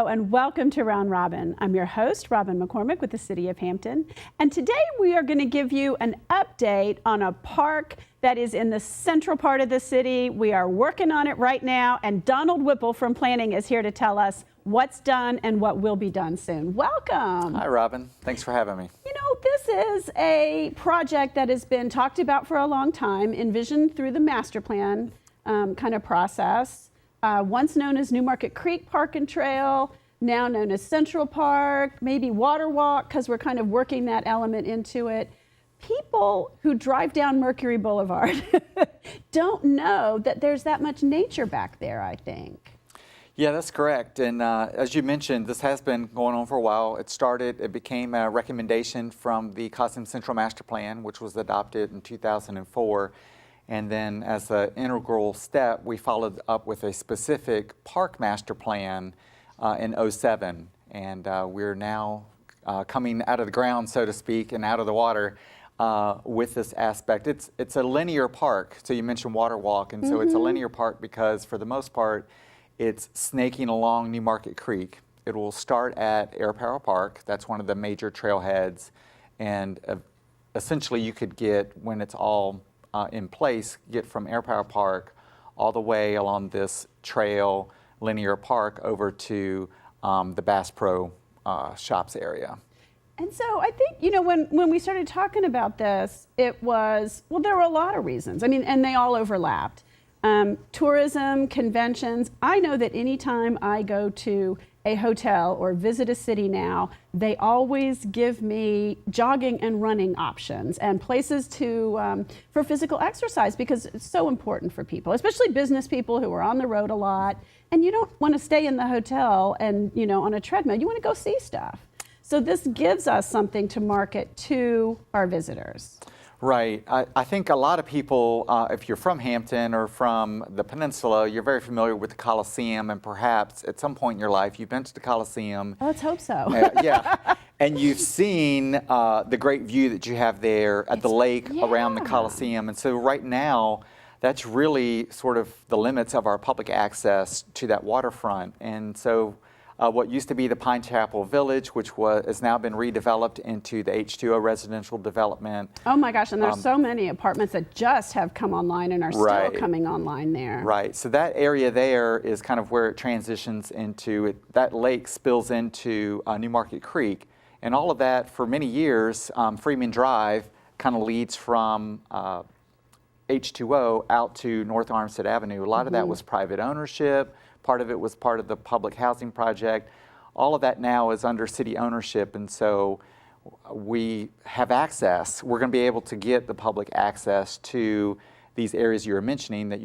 and welcome to Round Robin. I'm your host, Robin McCormick with the City of Hampton. And today we are going to give you an update on a park that is in the central part of the city. We are working on it right now, and Donald Whipple from Planning is here to tell us what's done and what will be done soon. Welcome. Hi, Robin. Thanks for having me. You know, this is a project that has been talked about for a long time, envisioned through the master plan kind of process. Once known as Newmarket Creek Park and Trail, now known as Central Park, maybe Water Walk, because we're kind of working that element into it. People who drive down Mercury Boulevard don't know that there's that much nature back there, I think. Yeah, that's correct. And as you mentioned, this has been going on for a while. It became a recommendation from the Coliseum Central Master Plan, which was adopted in 2004. And then as an integral step, we followed up with a specific park master plan in '07. And we're now coming out of the ground, so to speak, and out of the water with this aspect. It's a linear park. So you mentioned Water Walk, and so it's a linear park because for the most part, it's snaking along Newmarket Creek. It will start at Air Power Park. That's one of the major trailheads. And essentially you could get, when it's all in place, get from Air Power Park all the way along this trail, linear park, over to the Bass Pro Shops area. And so I think, you know, when we started talking about this, it was, well, there were a lot of reasons. I mean, and they all overlapped. Tourism, conventions. I know that anytime I go to a hotel or visit a city now, they always give me jogging and running options and places to for physical exercise, because it's so important for people, especially business people who are on the road a lot. And you don't want to stay in the hotel and, you know, on a treadmill. You want to go see stuff. So this gives us something to market to our visitors. Right. I think a lot of people, if you're from Hampton or from the peninsula, you're very familiar with the Coliseum, and perhaps at some point in your life you've been to the Coliseum. Let's hope so. Yeah. And you've seen the great view that you have there at the lake around the Coliseum. And so right now, that's really sort of the limits of our public access to that waterfront. And so what used to be the Pine Chapel Village, which has now been redeveloped into the H2O residential development. Oh my gosh, and there's so many apartments that just have come online and are still coming online there. Right, so that area there is kind of where it transitions into, that lake spills into Newmarket Creek. And all of that, for many years, Freeman Drive kind of leads from H2O out to North Armstead Avenue. A lot of that was private ownership. Part of it was part of the public housing project. All of that now is under city ownership, and so we have access. We're going to be able to get the public access to these areas you were mentioning that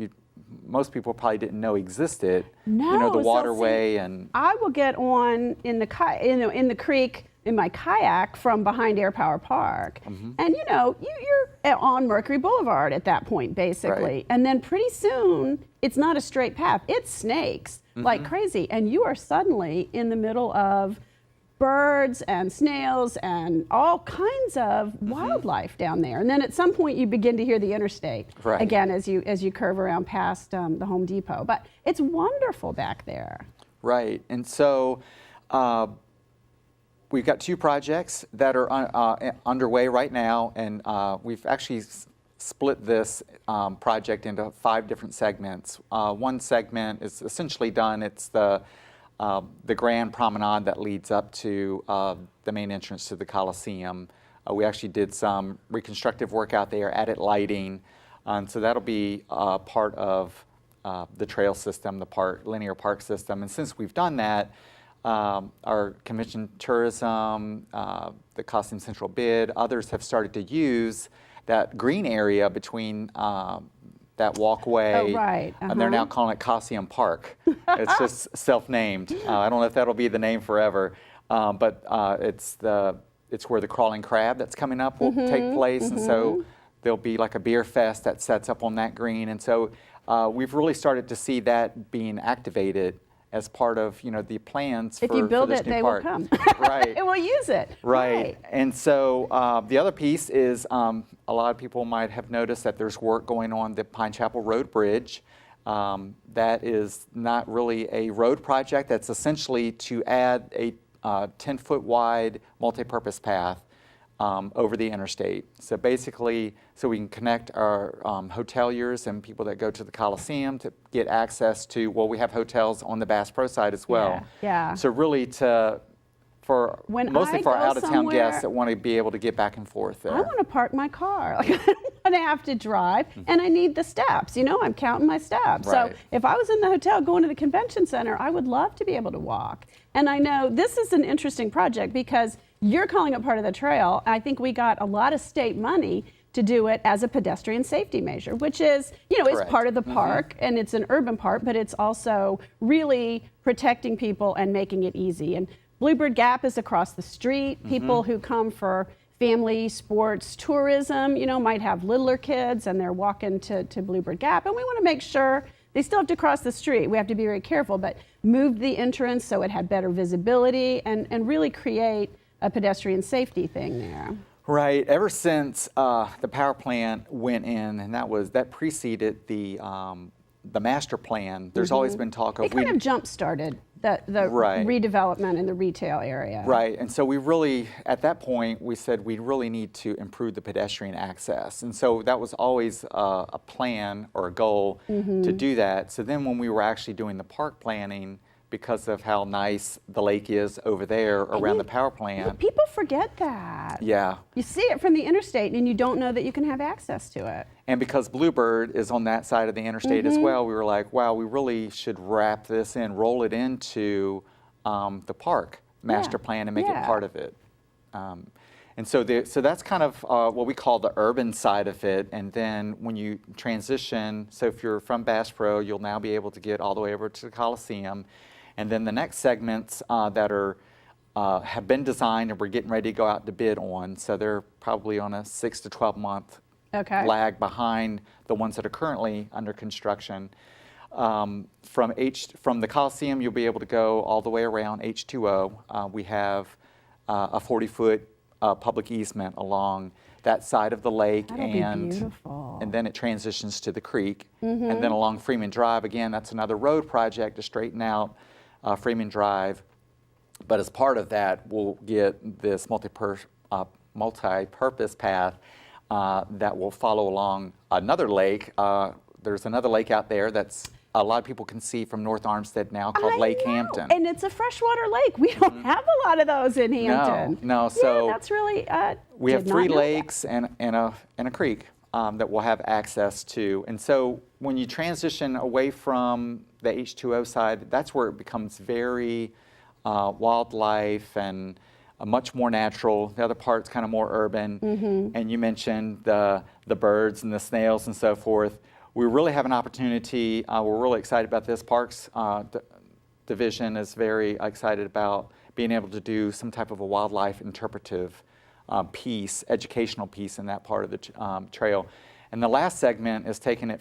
most people probably didn't know existed. No, you know, the waterway. So see, I will get on in the creek in my kayak from behind Air Power Park, and you know, you're on Mercury Boulevard at that point, basically, and then pretty soon it's not a straight path; it snakes like crazy, and you are suddenly in the middle of birds and snails and all kinds of wildlife down there. And then at some point you begin to hear the interstate again as you curve around past the Home Depot. But it's wonderful back there. Right, and so. We've got two projects that are underway right now, and we've actually split this project into 5 different segments. One segment is essentially done. It's the grand promenade that leads up to the main entrance to the Coliseum. We actually did some reconstructive work out there, added lighting, so that'll be part of the trail system, the linear park system. And since we've done that, our convention tourism, the Coliseum Central bid, others have started to use that green area between that walkway. And they're now calling it Coliseum Park. It's just self-named. I don't know if that'll be the name forever, but it's where the crawling crab that's coming up will take place. And so there'll be like a beer fest that sets up on that green. And so we've really started to see that being activated as part of, you know, the plans for this new park. If you build it, they will come. Right. And we'll use it. Right. And so the other piece is a lot of people might have noticed that there's work going on the Pine Chapel Road Bridge. That is not really a road project. That's essentially to add a 10-foot wide multi-purpose path over the interstate. So basically, so we can connect our hoteliers and people that go to the Coliseum to get access to, well, we have hotels on the Bass Pro side as well. Yeah. So really mostly for our out-of-town guests that want to be able to get back and forth there. I want to park my car. Like, I don't want to have to drive, and I need the steps. You know, I'm counting my steps. Right. So if I was in the hotel going to the convention center, I would love to be able to walk. And I know this is an interesting project because you're calling it part of the trail. I think we got a lot of state money to do it as a pedestrian safety measure, which is, you know, Correct. is part of the park, and it's an urban park, but it's also really protecting people and making it easy. And Bluebird Gap is across the street. People who come for family, sports, tourism, you know, might have littler kids and they're walking to Bluebird Gap. And we want to make sure they still have to cross the street. We have to be very careful, but move the entrance so it had better visibility and really create a pedestrian safety thing there. Right. Ever since the power plant went in, and that preceded the master plan, there's always been talk of... It kind of jump-started the Right. redevelopment in the retail area. Right, and so we really, at that point, we said we really need to improve the pedestrian access. And so that was always a plan or a goal to do that. So then when we were actually doing the park planning, because of how nice the lake is over there around the power plant. People forget that. Yeah. You see it from the interstate and you don't know that you can have access to it. And because Bluebird is on that side of the interstate as well, we were like, wow, we really should wrap this in, roll it into the park master plan and make it part of it. And so that's kind of what we call the urban side of it. And then when you transition, so if you're from Bass Pro, you'll now be able to get all the way over to the Coliseum. And then the next segments that have been designed and we're getting ready to go out to bid on, so they're probably on a 6 to 12 month lag behind the ones that are currently under construction. From the Coliseum, you'll be able to go all the way around H2O. We have a 40-foot public easement along that side of the lake. That'll be beautiful. And then it transitions to the creek. And then along Freeman Drive, again, that's another road project to straighten out Freeman Drive. But as part of that, we'll get this multi-purpose path that will follow along another lake. There's another lake out there that's a lot of people can see from North Armstead now called Lake Hampton. And it's a freshwater lake. We don't have a lot of those in Hampton. No. So yeah, that's really. We have 3 lakes and a creek that we'll have access to. And so when you transition away from the H2O side, that's where it becomes very wildlife and much more natural. The other part's kind of more urban. And you mentioned the birds and the snails and so forth. We really have an opportunity. We're really excited about this. Parks Division is very excited about being able to do some type of a wildlife interpretive piece, educational piece in that part of the trail. And the last segment is taking it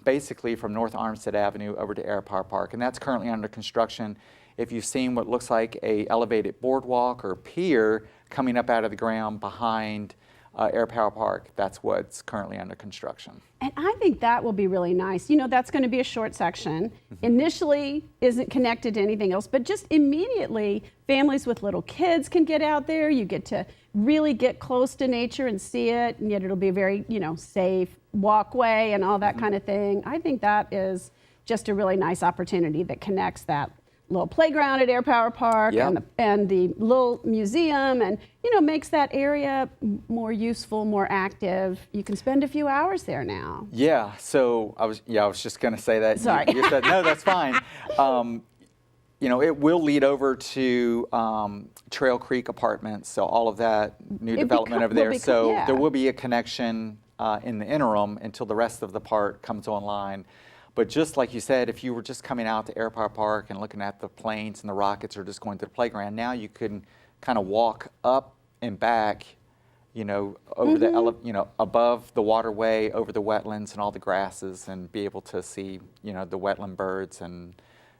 basically from North Armstead Avenue over to Air Power Park, and that's currently under construction. If you've seen what looks like a elevated boardwalk or pier coming up out of the ground behind Air Power Park, that's what's currently under construction. And I think that will be really nice. You know, that's going to be a short section. Initially isn't connected to anything else, but just immediately families with little kids can get out there. You get to really get close to nature and see it, and yet it'll be a very, safe walkway and all that kind of thing. I think that is just a really nice opportunity that connects that little playground at Air Power Park and the little museum, and makes that area more useful, more active. You can spend a few hours there now. Yeah. So I was just going to say that. Sorry. You said no. That's fine. It will lead over to Trail Creek Apartments. So all of that new development over there. There will be a connection in the interim until the rest of the park comes online. But just like you said, if you were just coming out to Air Power Park and looking at the planes and the rockets or just going to the playground, now you can kind of walk up and back, over the, above the waterway, over the wetlands and all the grasses, and be able to see, the wetland birds and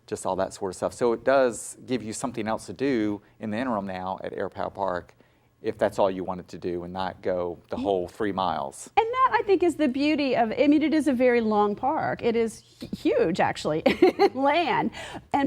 just all that sort of stuff. So it does give you something else to do in the interim now at Air Power Park, if that's all you wanted to do and not go the whole 3 miles. And that, I think, is the beauty of, I mean, it is a very long park. It is huge, actually, land,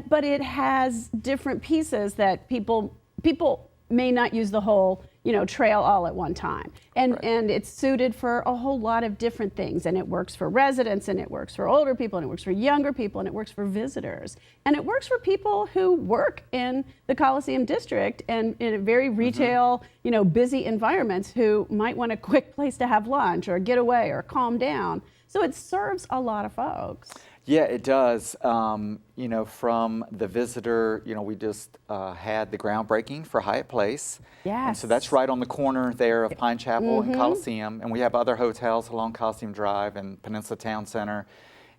but it has different pieces that people may not use the whole, trail all at one time. And it's suited for a whole lot of different things. And it works for residents, and it works for older people, and it works for younger people, and it works for visitors. And it works for people who work in the Coliseum district and in a very retail, busy environments, who might want a quick place to have lunch or get away or calm down. So it serves a lot of folks. Yeah, it does. From the visitor, we just had the groundbreaking for Hyatt Place. Yes. And so that's right on the corner there of Pine Chapel and Coliseum. And we have other hotels along Coliseum Drive and Peninsula Town Center.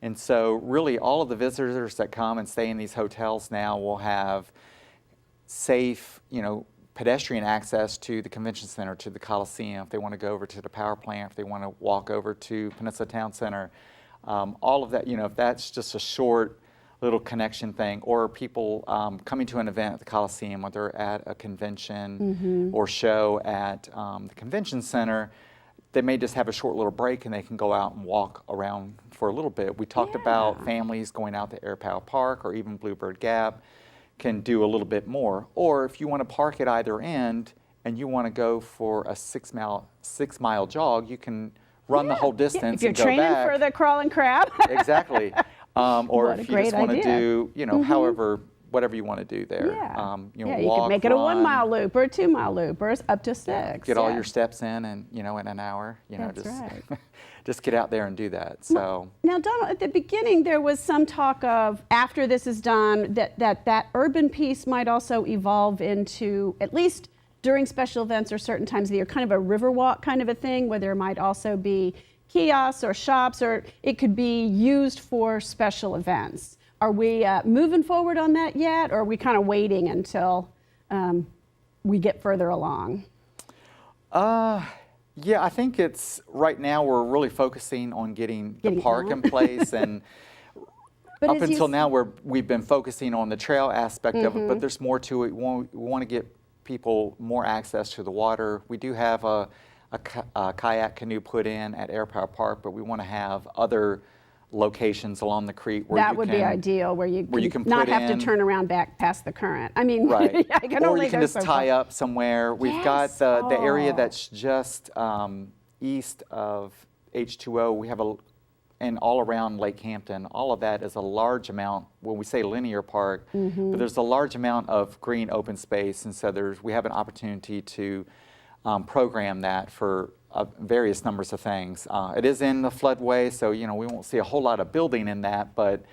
And so really all of the visitors that come and stay in these hotels now will have safe, pedestrian access to the convention center, to the Coliseum, if they want to go over to the power plant, if they want to walk over to Peninsula Town Center. All of that, if that's just a short little connection thing, or people coming to an event at the Coliseum, or they're at a convention or show at the convention center, they may just have a short little break and they can go out and walk around for a little bit. We talked about families going out to Air Power Park or even Bluebird Gap can do a little bit more. Or if you want to park at either end and you want to go for a 6 mile jog, you can run the whole distance and go back. If you're training for the crawl and crab. Exactly. Or if you just want to do, whatever you want to do there. You walk, can make it a run, 1 mile loop or a 2 mile loop or up to 6. Get all your steps in, and in an hour. That's right. Just get out there and do that. So now, Donald, at the beginning there was some talk of, after this is done, that urban piece might also evolve into, at least during special events or certain times of the year, kind of a river walk kind of a thing, where there might also be kiosks or shops, or it could be used for special events. Are we moving forward on that yet, or are we kind of waiting until we get further along? Yeah, I think it's, right now we're really focusing on getting the park in place, and up until now we've been focusing on the trail aspect of it, but there's more to it. We want to get people more access to the water. We do have a kayak canoe put in at Air Power Park, but we want to have other locations along the creek where that would be ideal, where you can not have to turn around back past the current. I mean, right. I can or only you can go just so tie far. up somewhere. We've got the area that's just east of H2O. We have and all around Lake Hampton, all of that is a large amount, when we say linear park, but there's a large amount of green open space, and so we have an opportunity to program that for various numbers of things. It is in the floodway, so we won't see a whole lot of building in that, but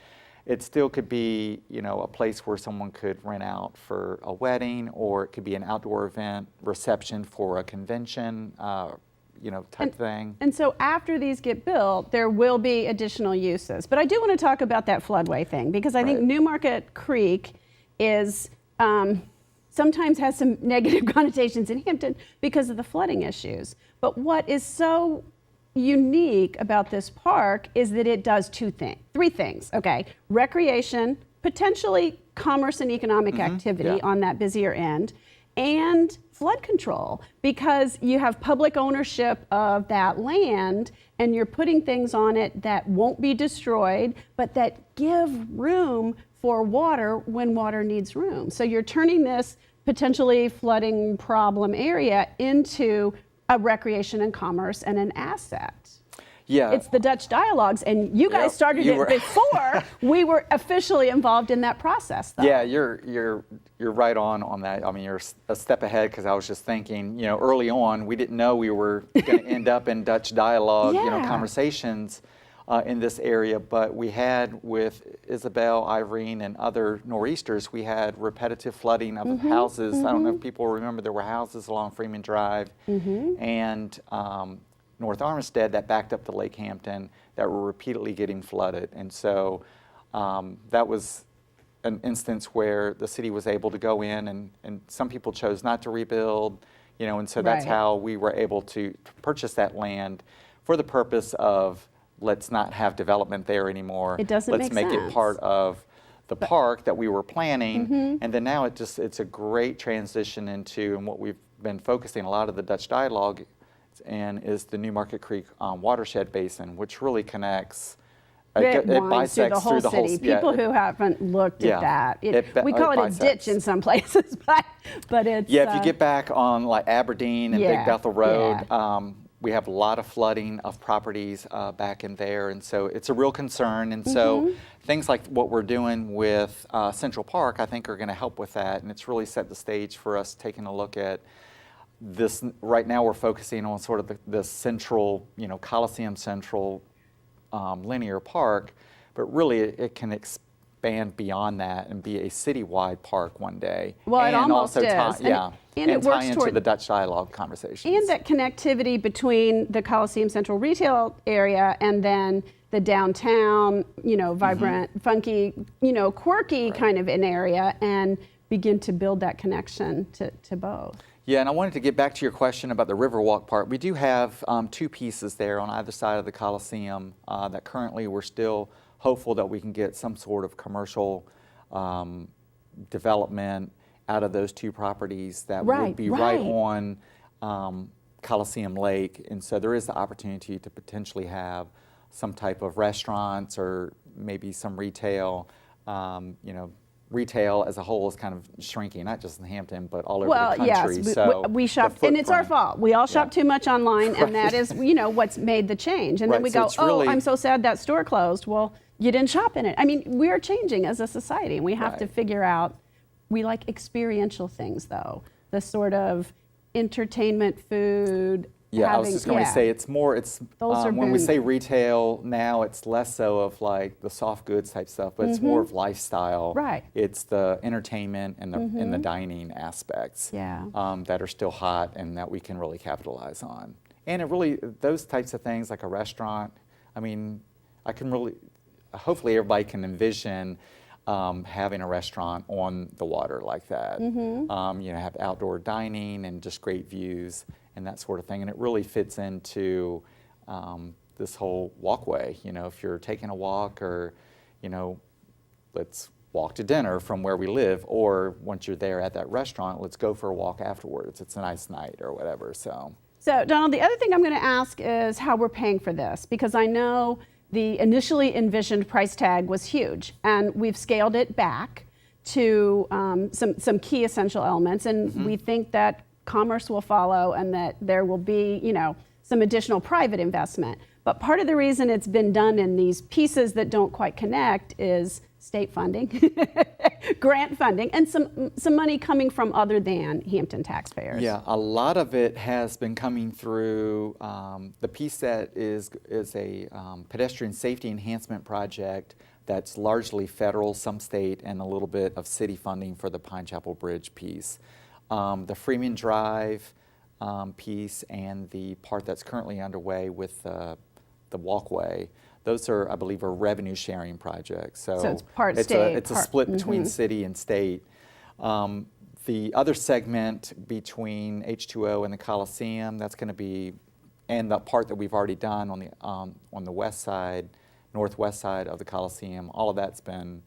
it still could be a place where someone could rent out for a wedding, or it could be an outdoor event reception for a convention type thing. And so after these get built, there will be additional uses. But I do want to talk about that floodway thing, because I think Newmarket Creek is sometimes has some negative connotations in Hampton because of the flooding issues. But what is so unique about this park is that it does three things, okay? Recreation, potentially commerce and economic activity on that busier end, and flood control, because you have public ownership of that land and you're putting things on it that won't be destroyed, but that give room for water when water needs room. So you're turning this potentially flooding problem area into a recreation and commerce and an asset. Yeah. It's the Dutch dialogues, and you guys started it before we were officially involved in that process, though. Yeah, you're right on that. I mean, you're a step ahead, because I was just thinking, early on, we didn't know we were going to end up in Dutch dialogue, conversations in this area, but we had, with Isabel, Irene, and other nor'easters, we had repetitive flooding of houses. I don't know if people remember, there were houses along Freeman Drive and North Armistead that backed up to Lake Hampton that were repeatedly getting flooded. And so that was an instance where the city was able to go in, and some people chose not to rebuild, and so that's how we were able to purchase that land for the purpose of, let's not have development there anymore. It doesn't Let's make sense. it part of the park that we were planning, and then now it's a great transition into, and what we've been focusing a lot of the Dutch dialogue, in is the New Market Creek watershed basin, which really connects. It winds through the whole city. People who haven't looked at that, we call it a ditch in some places, but it's if you get back on like Aberdeen and Big Bethel Road, we have a lot of flooding of properties back in there, and so it's a real concern. And so things like what we're doing with Central Park, I think, are going to help with that, and it's really set the stage for us taking a look at this. Right now, we're focusing on sort of the central, Coliseum Central linear park, but really it can expand beyond that and be a citywide park one day. Well, and it almost also is. And it tie works into the Dutch dialogue conversations. And that connectivity between the Coliseum Central retail area and then the downtown, vibrant, funky, quirky kind of an area, and begin to build that connection to both. Yeah, and I wanted to get back to your question about the Riverwalk part. We do have 2 pieces there on either side of the Coliseum that currently we're still hopeful that we can get some sort of commercial development out of those 2 properties that would be right on Coliseum Lake. And so there is the opportunity to potentially have some type of restaurants or maybe some retail. Retail as a whole is kind of shrinking, not just in Hampton, but all over the country. Yes, we shop, and it's our fault. We all shop too much online, and that is, what's made the change. And then we go, I'm so sad that store closed. Well, you didn't shop in it. I mean, we're changing as a society, and we have to figure out, we like experiential things, though. The sort of entertainment, food. Yeah, I was just going to say when we say retail now, it's less so of like the soft goods type stuff, but it's more of lifestyle. Right. It's the entertainment and the dining aspects that are still hot and that we can really capitalize on. And it really, those types of things like a restaurant, I mean, hopefully everybody can envision having a restaurant on the water like that. Have outdoor dining and just great views and that sort of thing. And it really fits into this whole walkway. If you're taking a walk or, let's walk to dinner from where we live, or once you're there at that restaurant, let's go for a walk afterwards. It's a nice night or whatever, So, Donald, the other thing I'm going to ask is how we're paying for this, because I know the initially envisioned price tag was huge, and we've scaled it back to some key essential elements, and we think that commerce will follow and that there will be, some additional private investment. But part of the reason it's been done in these pieces that don't quite connect is state funding, grant funding, and some money coming from other than Hampton taxpayers. Yeah, a lot of it has been coming through the piece that is a pedestrian safety enhancement project that's largely federal, some state, and a little bit of city funding for the Pine Chapel Bridge piece. The Freeman Drive piece and the part that's currently underway with the walkway, those are, I believe, are revenue sharing projects. So it's part state. It's a split between city and state. The other segment between H2O and the Coliseum, that's going to be, and the part that we've already done on the west side, northwest side of the Coliseum, all of that's been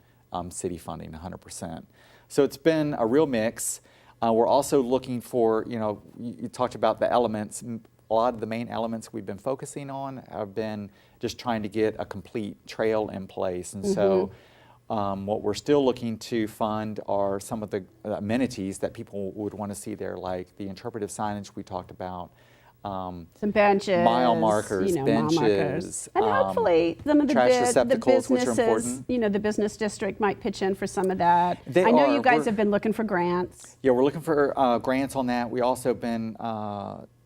city funding 100%. So it's been a real mix. We're also looking for, you talked about the elements. A lot of the main elements we've been focusing on have been just trying to get a complete trail in place. And so what we're still looking to fund are some of the amenities that people would want to see there, like the interpretive signage we talked about. Some benches, mile markers, benches, mile markers. And hopefully some of the businesses, the business district might pitch in for some of that. I know you guys have been looking for grants. Yeah, we're looking for grants on that. We also been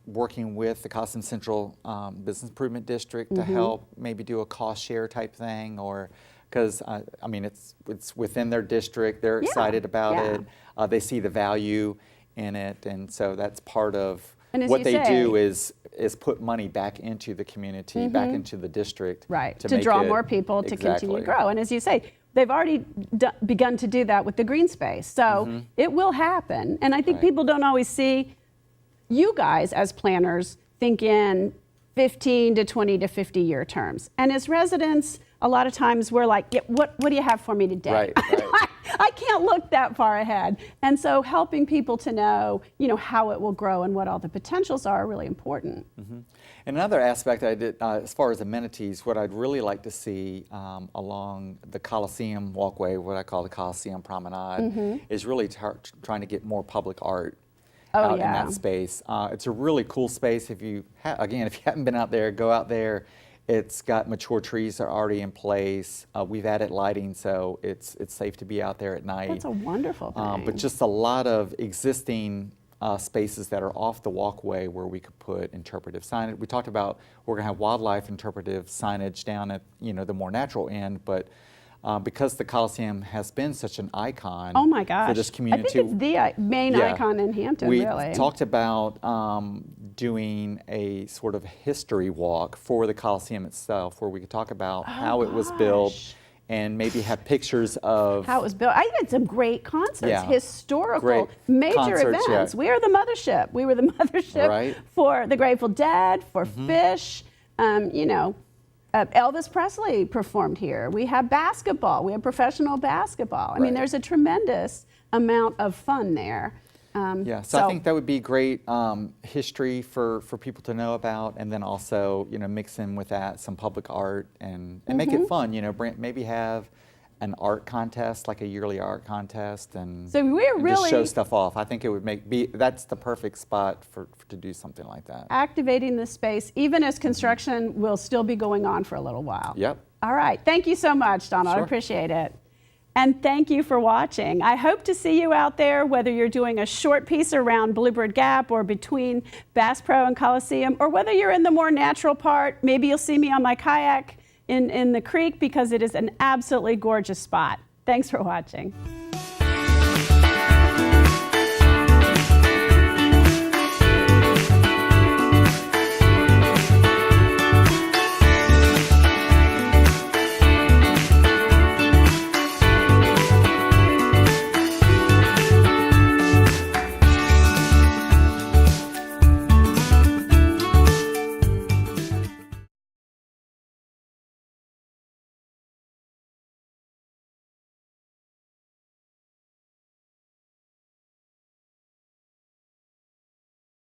working with the Coliseum Central Business Improvement District to help maybe do a cost share type thing, or because it's within their district. They're excited about it. They see the value in it, and so that's part of what they do is put money back into the community, back into the district. Right, to draw more people to continue to grow. And as you say, they've already begun to do that with the green space. So it will happen. And I think people don't always see you guys as planners think in 15 to 20 to 50 year terms. And as residents, a lot of times we're like, what do you have for me today? Right. I can't look that far ahead. And so helping people to know, how it will grow and what all the potentials are really important. Mm-hmm. And another aspect I did, as far as amenities, what I'd really like to see along the Coliseum walkway, what I call the Coliseum Promenade, is really trying to get more public art out in that space. It's a really cool space. If you again, if you haven't been out there, go out there. It's got mature trees that are already in place. We've added lighting, so it's safe to be out there at night. That's a wonderful thing. But just a lot of existing spaces that are off the walkway where we could put interpretive signage. We talked about we're going to have wildlife interpretive signage down at the more natural end, but because the Coliseum has been such an icon oh my gosh. for this community. I think it's the main icon in Hampton, really. We talked about doing a sort of history walk for the Coliseum itself, where we could talk about how it was built and maybe have pictures of how it was built. I had some great concerts, historical, great major concerts, events. We are the mothership. We were the mothership for the Grateful Dead, for Fish, Elvis Presley performed here. We have basketball. We have professional basketball. I mean, there's a tremendous amount of fun there. So I think that would be great history for people to know about, and then also mix in with that some public art and make it fun. Maybe have an art contest, like a yearly art contest, and so we're really just show stuff off. I think it would that's the perfect spot to do something like that. Activating the space, even as construction will still be going on for a little while. Yep. All right. Thank you so much, Donald. I appreciate it. And thank you for watching. I hope to see you out there, whether you're doing a short piece around Bluebird Gap or between Bass Pro and Coliseum, or whether you're in the more natural part. Maybe you'll see me on my kayak in the creek, because it is an absolutely gorgeous spot. Thanks for watching.